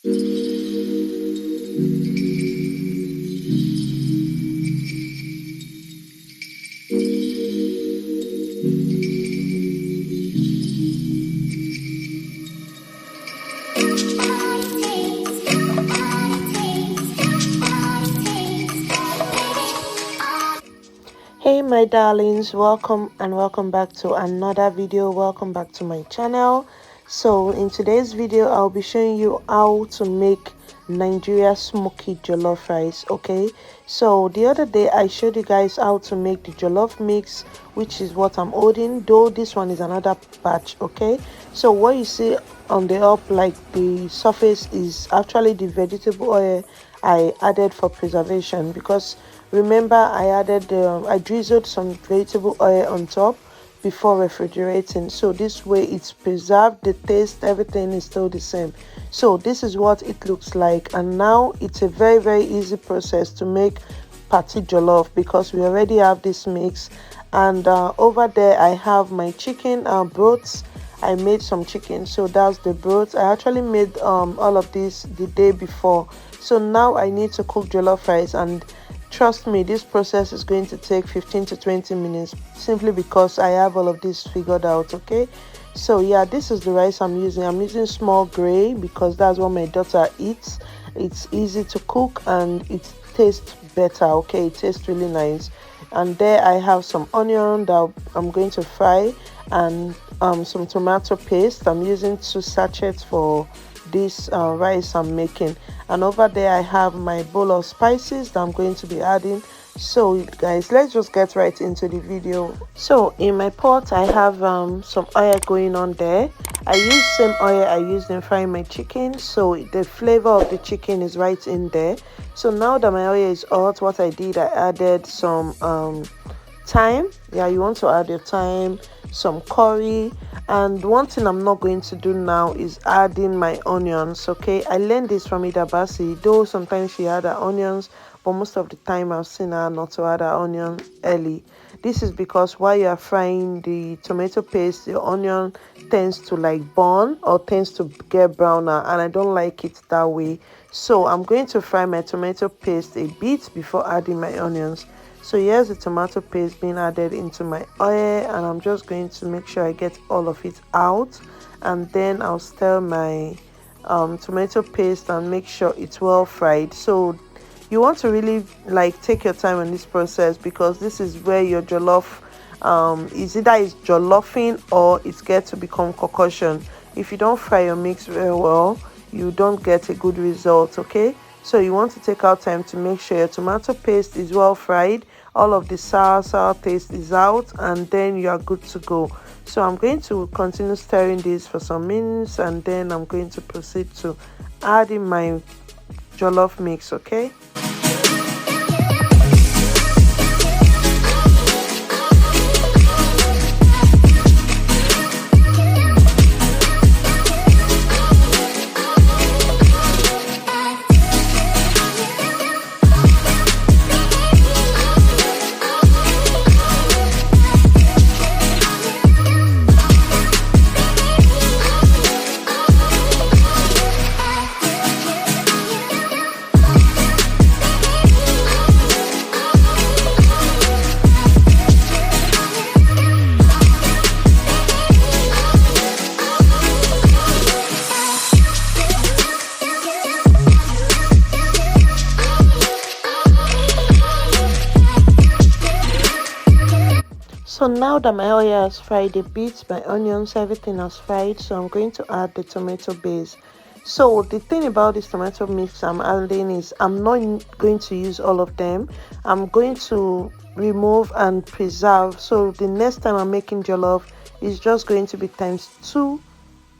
Hey my darlings, welcome back to another video. Welcome back to my channel. So in today's video I'll be showing you how to make Nigeria smoky jollof rice. Okay, so the other day I showed you guys how to make the jollof mix, which is what I'm holding, though this one is another batch. Okay, so what you see on the up, like the surface, is actually the vegetable oil I added for preservation, because remember I drizzled some vegetable oil on top before refrigerating, so this way it's preserved, the taste, everything is still the same. So this is what it looks like, and now it's a very easy process to make party jollof, because we already have this mix. And over there I have my chicken broths. I made some chicken, so that's the broth. I actually made all of this the day before, so now I need to cook jollof rice, and trust me, this process is going to take 15 to 20 minutes, simply because I have all of this figured out. Okay, so yeah, this is the rice I'm using small gray, because that's what my daughter eats. It's easy to cook and it tastes better. Okay, it tastes really nice. And there I have some onion that I'm going to fry, and some tomato paste. I'm using 2 sachets for this rice I'm making. And over there I have my bowl of spices that I'm going to be adding. So guys, let's just get right into the video. So in my pot I have some oil going on there. I use same oil I used in frying my chicken, so the flavor of the chicken is right in there. So now that my oil is hot, what I did, I added some thyme. Yeah, you want to add your thyme, some curry. And one thing I'm not going to do now is adding my onions. Okay, I learned this from Ida Basi, though sometimes she add her onions, but most of the time I've seen her not to add her onion early. This is because while you are frying the tomato paste, your onion tends to like burn or tends to get browner, and I don't like it that way. So I'm going to fry my tomato paste a bit before adding my onions. So here's the tomato paste being added into my oil, and I'm just going to make sure I get all of it out, and then I'll stir my tomato paste and make sure it's well fried. So you want to really like take your time in this process, because this is where your jollof is either is jollofing or it gets to become concoction. If you don't fry your mix very well, you don't get a good result. Okay, so you want to take out time to make sure your tomato paste is well fried, all of the sour taste is out, and then you are good to go. So I'm going to continue stirring this for some minutes, and then I'm going to proceed to adding my jollof mix. Okay, so now that my oil has fried a bit, my onions, everything has fried, so I'm going to add the tomato base. So the thing about this tomato mix I'm adding is I'm not going to use all of them. I'm going to remove and preserve, so the next time I'm making jollof is just going to be ×2,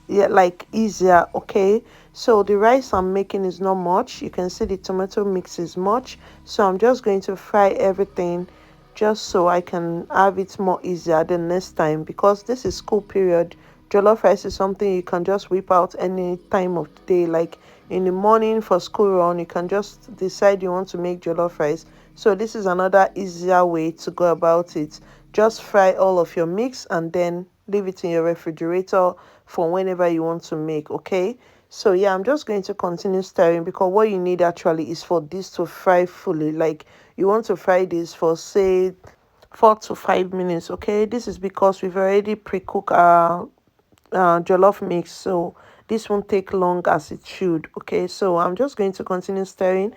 yeah, like easier. Okay, so the rice I'm making is not much. You can see the tomato mix is much, so I'm just going to fry everything just so I can have it more easier the next time, because this is school period. Jollof rice is something you can just whip out any time of the day, like in the morning for school run. You can just decide you want to make jollof rice. So this is another easier way to go about it. Just fry all of your mix and then leave it in your refrigerator for whenever you want to make. Okay, So yeah, I'm just going to continue stirring, because what you need actually is for this to fry fully. Like, you want to fry this for, say, 4 to 5 minutes. Okay, this is because we've already pre-cooked our jollof mix, so this won't take long as it should. Okay, so I'm just going to continue stirring.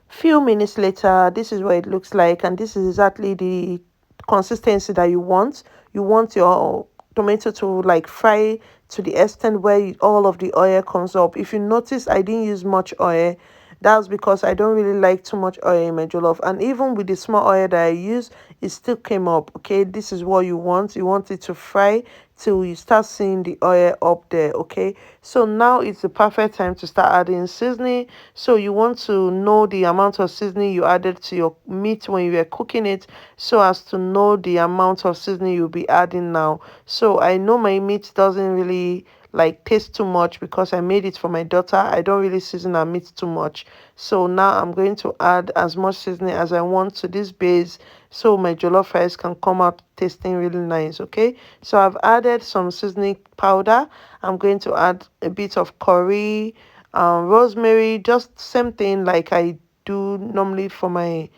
Few minutes later, this is what it looks like, and this is exactly the consistency that you want. You want your tomato to like fry to the extent where all of the oil comes up. If you notice, I didn't use much oil. That's because I don't really like too much oil in my jollof, and even with the small oil that I use, it still came up. Okay, this is what you want. You want it to fry till you start seeing the oil up there. Okay, so now it's the perfect time to start adding seasoning. So you want to know the amount of seasoning you added to your meat when you were cooking it, so as to know the amount of seasoning you'll be adding now. So I know my meat doesn't really like taste too much because I made it for my daughter. I don't really season our meat too much. So now I'm going to add as much seasoning as I want to this base, so my jollof rice can come out tasting really nice. Okay, so I've added some seasoning powder. I'm going to add a bit of curry, rosemary, just same thing like I do normally for my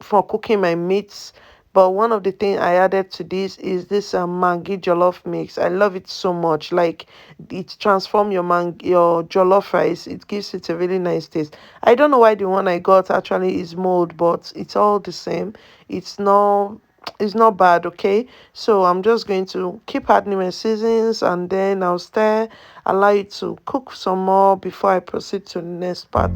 for cooking my meats. But one of the things I added to this is this Maggi jollof mix. I love it so much. Like, it transforms your jollof rice. It gives it a really nice taste. I don't know why the one I got actually is mold, but it's all the same. It's not bad. Okay, so I'm just going to keep adding my seasons, and then I'll stir, allow it to cook some more before I proceed to the next part.